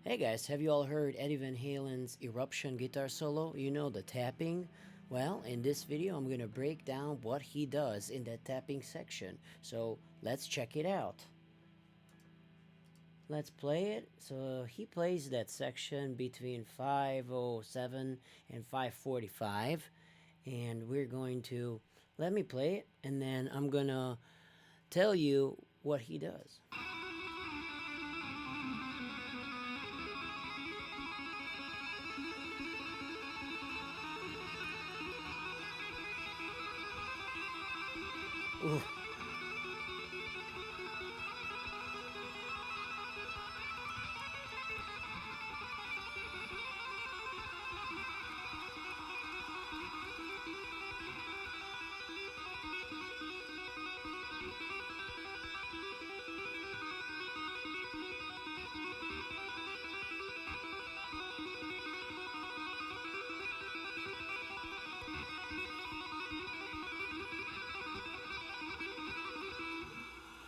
Hey guys, have you all heard Eddie Van Halen's Eruption guitar solo? You know, the tapping? Well, in this video, I'm gonna break down what he does in that tapping section. So let's check it out. Let's play it. So he plays that section between 5:07 and 5:45, and we're going to let me play it, and then I'm gonna tell you what he does. Ooh.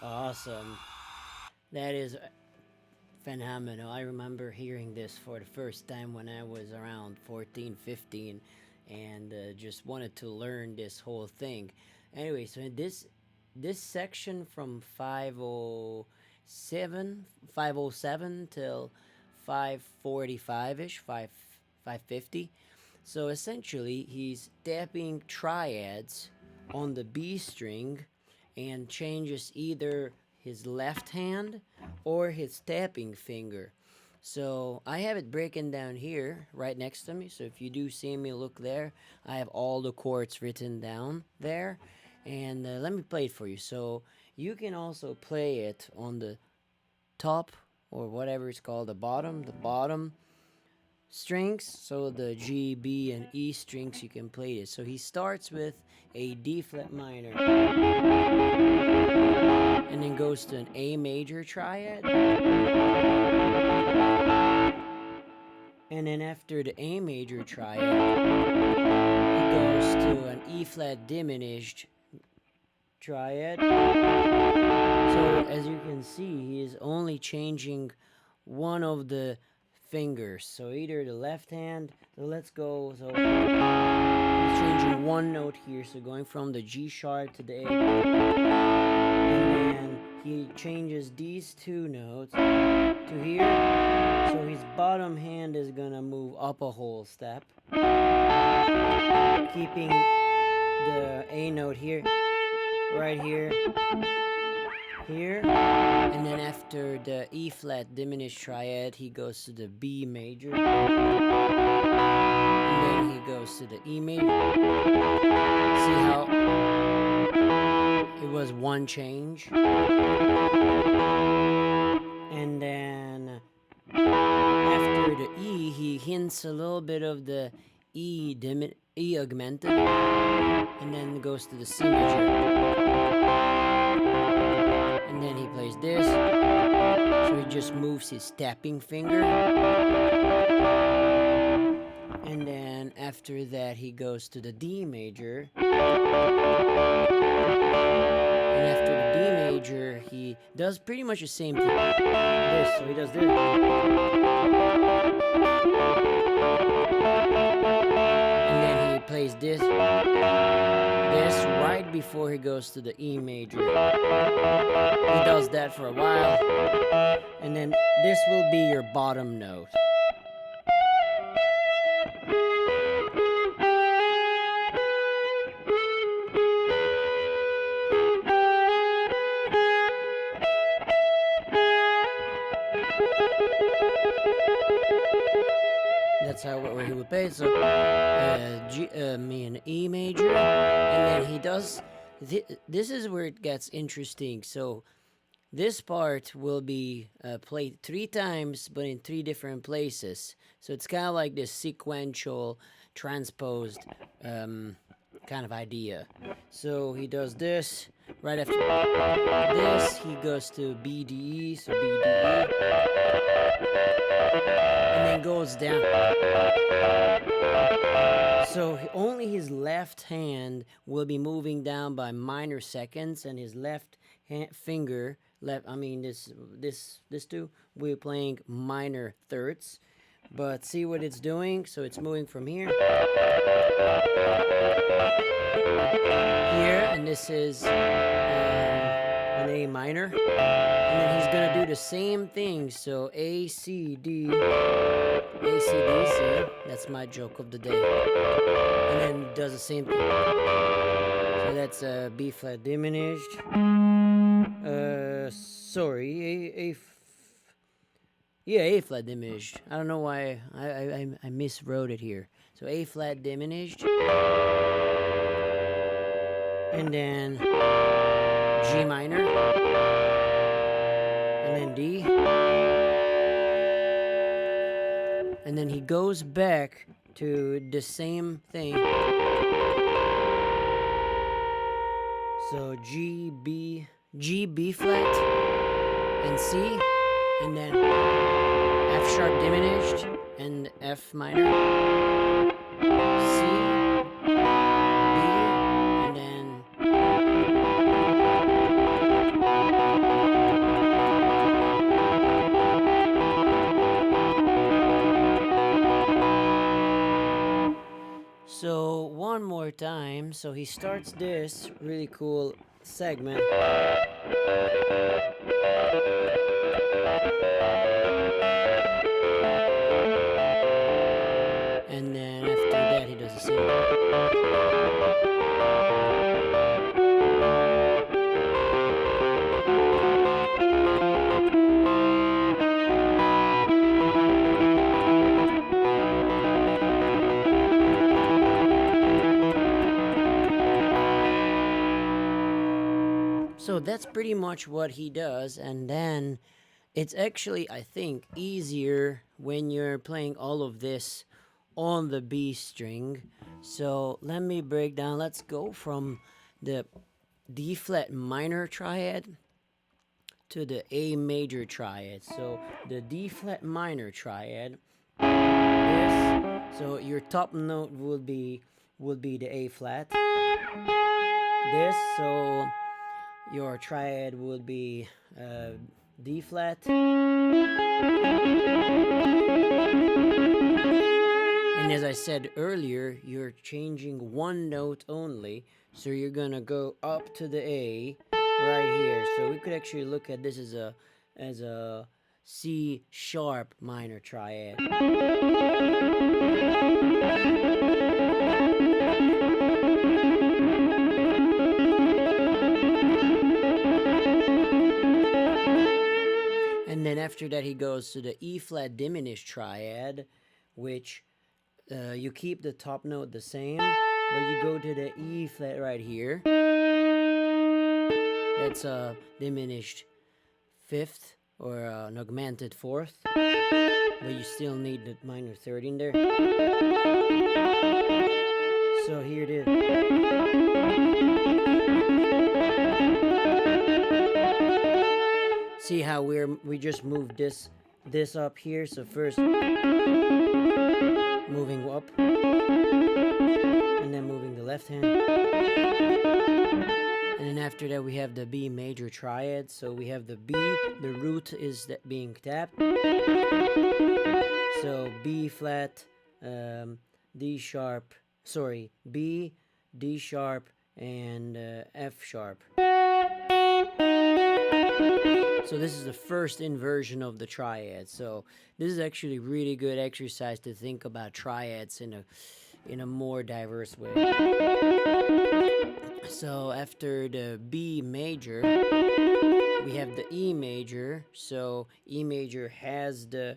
Awesome. That is phenomenal. I remember hearing this for the first time when I was around 14, 15, and just wanted to learn this whole thing. Anyway, so in this section from 507 till 545ish, 550. So essentially, he's tapping triads on the B string and changes either his left hand or his tapping finger. So I have it breaking down here right next to me. So if you do see me look there, I have all the chords written down there. And let me play it for you. So you can also play it on the top or whatever it's called, the bottom strings. So the G, B, and E strings, you can play it. So he starts with a D flat minor and then goes to an A major triad. And then after the A major triad, he goes to an E flat diminished triad. So as you can see, he is only changing one of the fingers. So either the left hand, so let's go, so he's changing one note here, so going from the G sharp to the A. And then he changes these two notes to here. So his bottom hand is gonna move up a whole step, keeping the A note here, right here, here. And then after the E flat diminished triad, he goes to the B major. And then he goes to the E major. See how it was one change? And then after the E, he hints a little bit of the E augmented, and then goes to the C major. And then he plays this, so he just moves his tapping finger. And then after that, he goes to the D major. And after the D major, he does pretty much the same thing. This, so he does this. And then he plays this right before he goes to the E major. He does that for a while, and then this will be your bottom note. That's how where he would play. So me and E major, and then he does. This is where it gets interesting. So this part will be played 3 times, but in 3 different places. So it's kind of like this sequential, transposed kind of idea. So he does this. Right after this, he goes to BDE, so BDE, and then goes down. So only his left hand will be moving down by minor seconds, and his left finger left. I mean this two. We're playing minor thirds, but see what it's doing. So it's moving from here, here, and this is an A minor, and then he's gonna do the same thing. So A C D, A C D C. That's my joke of the day, and then does the same thing. So that's B flat diminished. Sorry, yeah, A flat diminished. I don't know why I miswrote it here. So A flat diminished, and then G minor, and then D, and then he goes back to the same thing. So G B flat and C, and then F sharp diminished and F minor, C, B, and then so one more time. So he starts this really cool segment. And then after that he does the same. So that's pretty much what he does, and then it's actually, I think, easier when you're playing all of this on the B string. So let me break down. Let's go from the D flat minor triad to the A major triad. So the D flat minor triad, this, so your top note would be the A flat. This, so your triad would be D flat. And as I said earlier, you're changing one note only, so you're gonna go up to the A right here. So we could actually look at this as a C sharp minor triad. And then after that he goes to the E flat diminished triad, which you keep the top note the same, but you go to the E flat right here. That's a diminished fifth or an augmented fourth, but you still need the minor third in there. So here it is. See how we just moved this up here. So first moving up, and then moving the left hand, and then after that we have the B major triad. So we have the B, the root is that being tapped. So B flat, D sharp, sorry, B, D sharp, and F sharp. So this is the first inversion of the triad. So this is actually really good exercise to think about triads in a more diverse way. So after the B major, we have the E major. So E major has the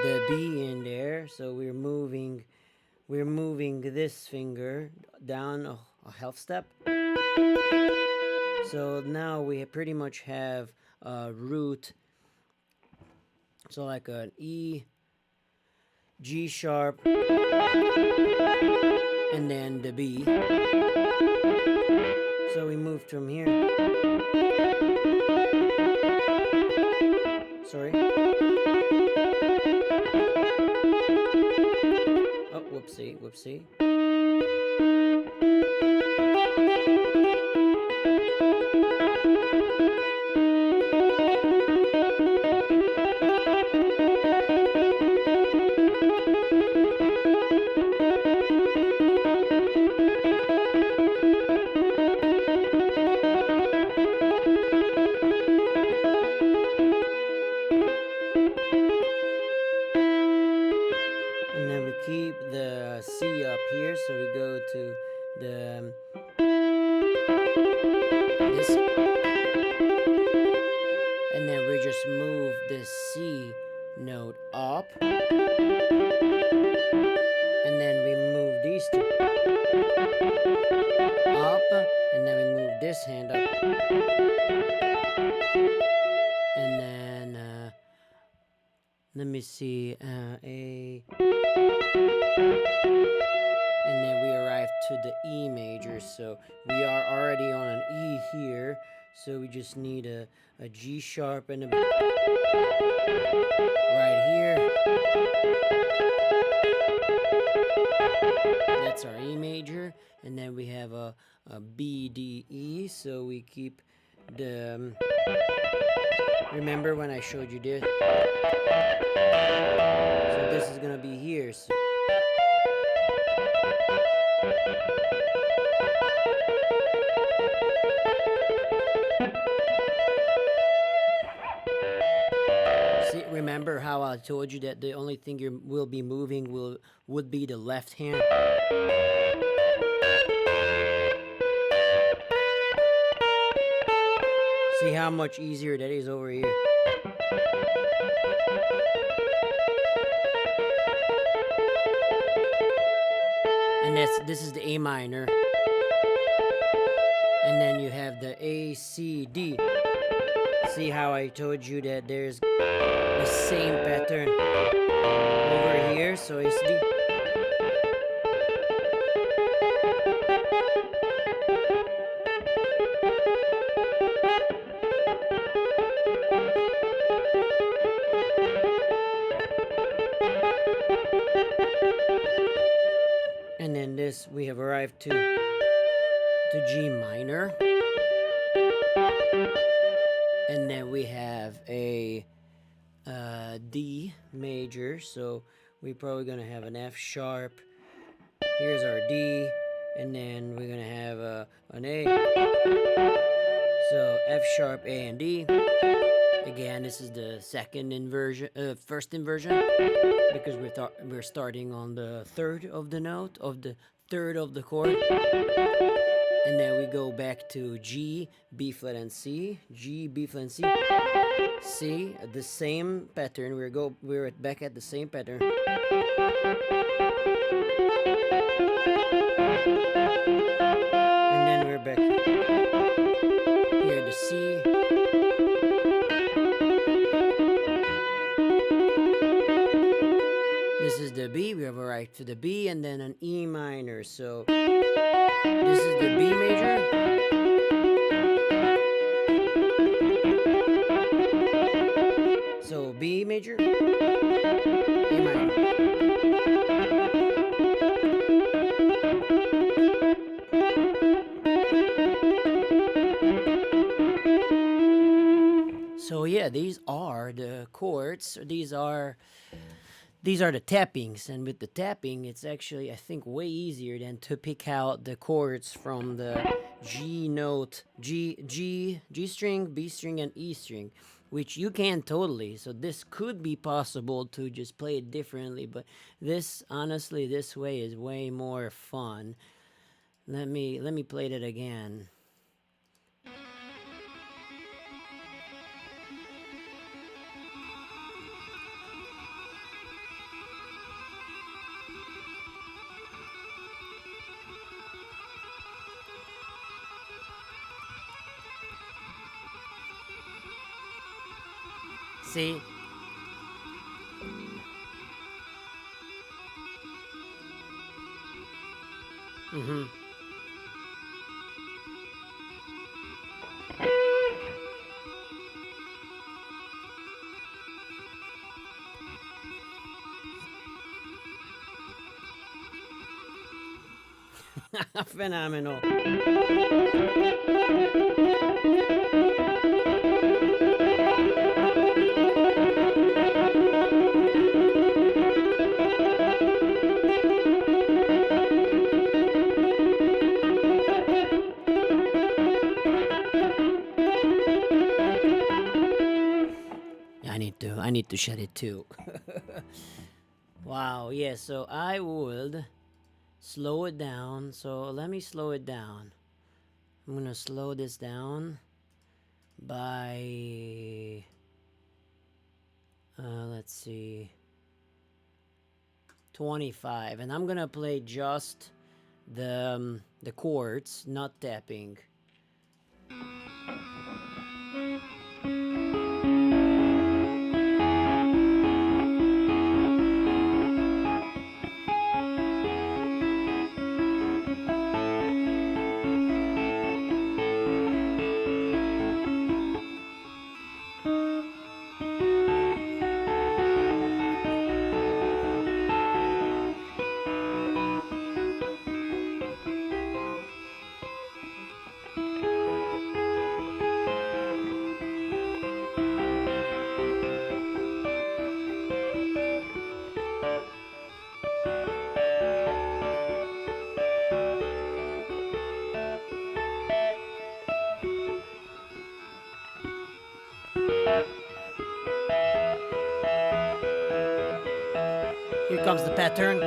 B in there. So we're moving this finger down a half step. So now we pretty much have a root, so like an E, G sharp, and then the B. So we moved from here. Sorry. Oh, whoopsie. keep the C up here, so we go to the this, and then we just move the C note up, and then we move these two up, and then we move this hand up, and then let me see, A, and then we arrive to the E major, so we are already on an E here, so we just need a G sharp and a right here. That's our E major, and then we have a B, D, E, so we keep the, remember when I showed you this? So this is gonna be here. So see, remember how I told you that the only thing you will be moving would be the left hand? See how much easier that is over here. And this is the A minor. And then you have the A, C, D. See how I told you that there's the same pattern over here, so it's D. And then this, we have arrived to G minor. And then we have a D major, so we're probably gonna have an F sharp. Here's our D, and then we're gonna have an A. So F sharp, A, and D. Again, this is the second inversion, first inversion, because we're starting on the third of the note, of the third of the chord. And then we go back to G, B flat, and C. G, B flat, and C. C, the same pattern. We're back at the same pattern. And then we're back here, the C. This is the B. We have arrived to the B, and then an E minor. So this is the B major. So B major, A minor. So yeah, these are the chords. These are the tappings, and with the tapping, it's actually, I think, way easier than to pick out the chords from the G note, G string, B string, and E string, which you can totally. So this could be possible to just play it differently, but this, honestly, this way is way more fun. Let me play that again. See? Mm-hmm. Phenomenal. I need to shut it too. Wow, yeah, so I would slow it down. So let me slow it down. I'm gonna slow this down by, let's see, 25. And I'm gonna play just the chords, not tapping. Here comes the pattern.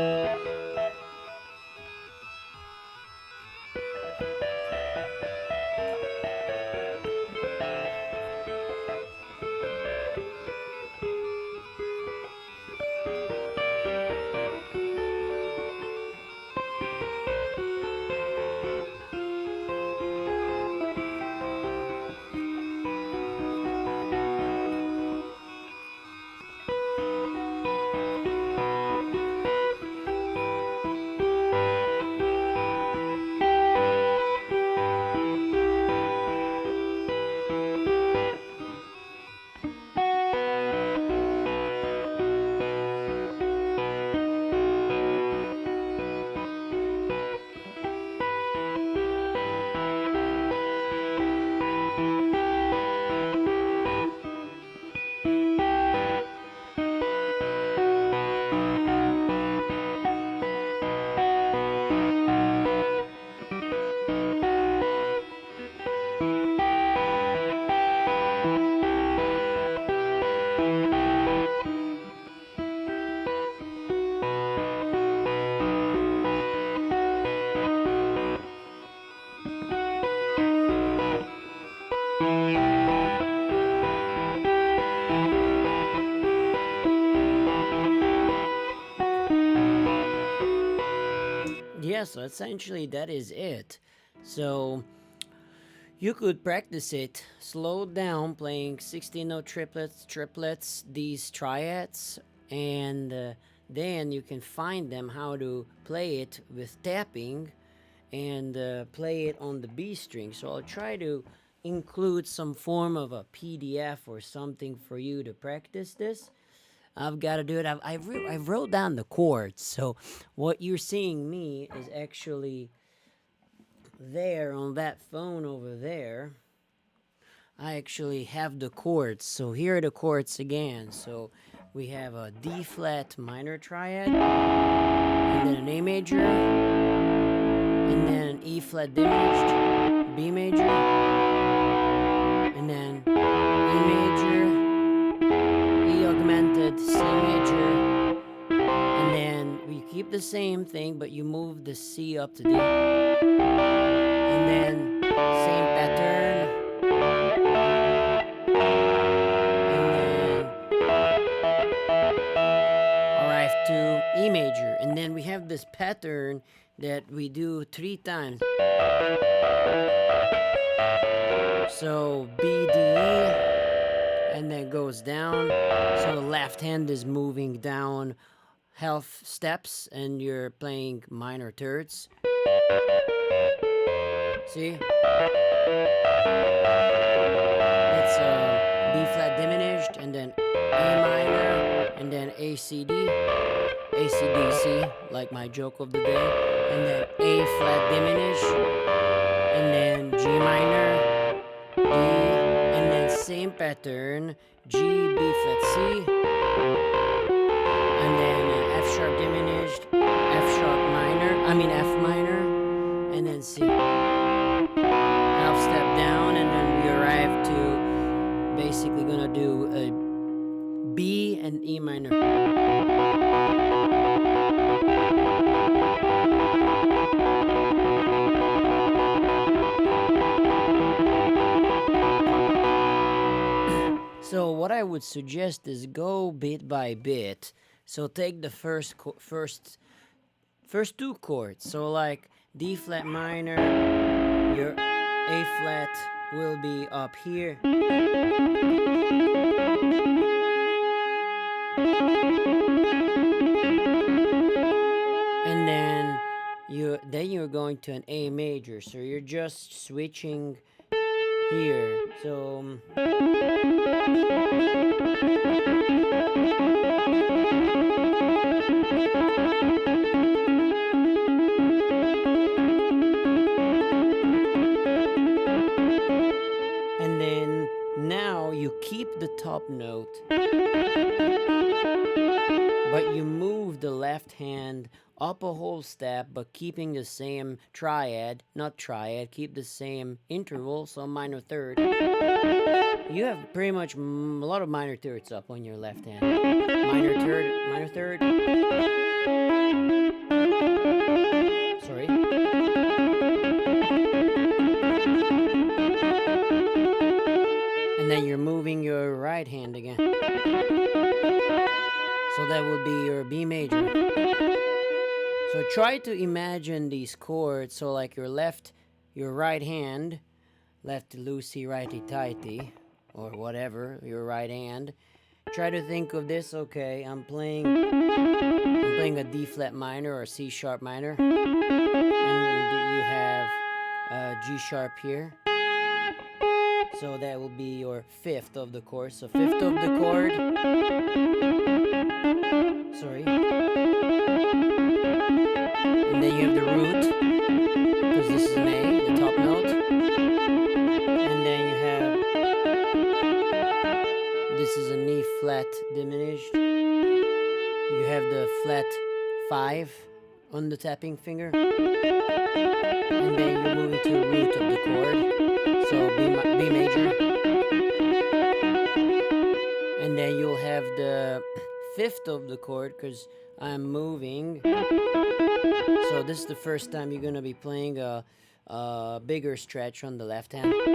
Yeah, so essentially that is it. So you could practice it slow down, playing 16 note triplets, these triads, and then you can find them how to play it with tapping and play it on the B string. So I'll try to include some form of a PDF or something for you to practice this. I've got to do it. I wrote down the chords, so what you're seeing me is actually there on that phone over there. I actually have the chords, so here are the chords again. So we have a D flat minor triad, and then an A major, and then an E flat diminished, B major, and then E major, E augmented, C major, and then we keep the same thing, but you move the C up to D, and then same pattern, and then arrive to E major, and then we have this pattern that we do 3 times. So B, D, E, and then goes down. So the left hand is moving down half steps and you're playing minor thirds. See? That's B flat diminished, and then A minor, and then A C D, A C D C, like my joke of the day, and then A flat diminished, and then G minor, D, and then same pattern, G, B flat C, and then F sharp diminished, F sharp minor, F minor, and then C. Half step down, and then we arrive to basically gonna do a B and E minor. I would suggest is go bit by bit. So take the first two chords. So like D flat minor, your A flat will be up here. And then you're going to an A major. So you're just switching here. So and then now you keep the top note, but you move the left hand up a whole step, but keeping the same triad, not triad, keep the same interval, so minor third. You have pretty much a lot of minor thirds up on your left hand. Minor third. Sorry. And then you're moving your right hand again. So that would be your B major. So try to imagine these chords. So like your right hand, lefty loosey, righty tighty, or whatever, your right hand. Try to think of this. Okay, I'm playing a D flat minor or C sharp minor, and you have G sharp here. So that will be your fifth of the chord. So fifth of the chord. Sorry. And then you have the root, because this is an A, the top note. And then you have, this is an E flat diminished. You have the flat 5 on the tapping finger. And then you move into the root of the chord. So B major. And then you'll have the fifth of the chord, because I'm moving. So this is the first time you're going to be playing a bigger stretch on the left hand, because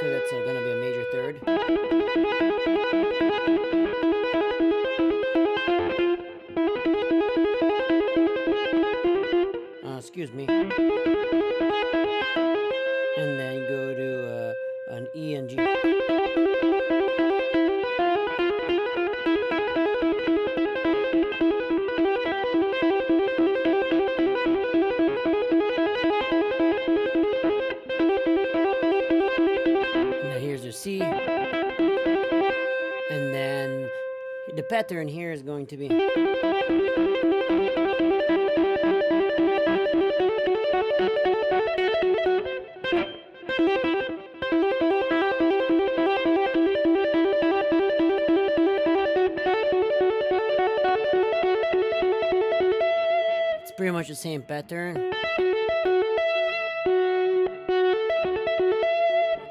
it's going to be a major third. Excuse me. And then go to an E and G. C, and then the pattern here is going to be it's pretty much the same pattern.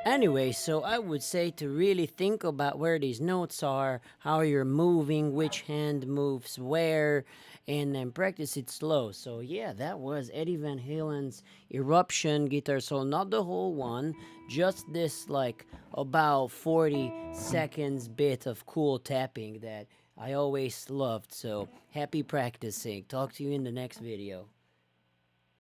Anyway, so I would say to really think about where these notes are, how you're moving, which hand moves where, and then practice it slow. So yeah, that was Eddie Van Halen's Eruption guitar solo. Not the whole one, just this like about 40 seconds bit of cool tapping that I always loved. So happy practicing. Talk to you in the next video.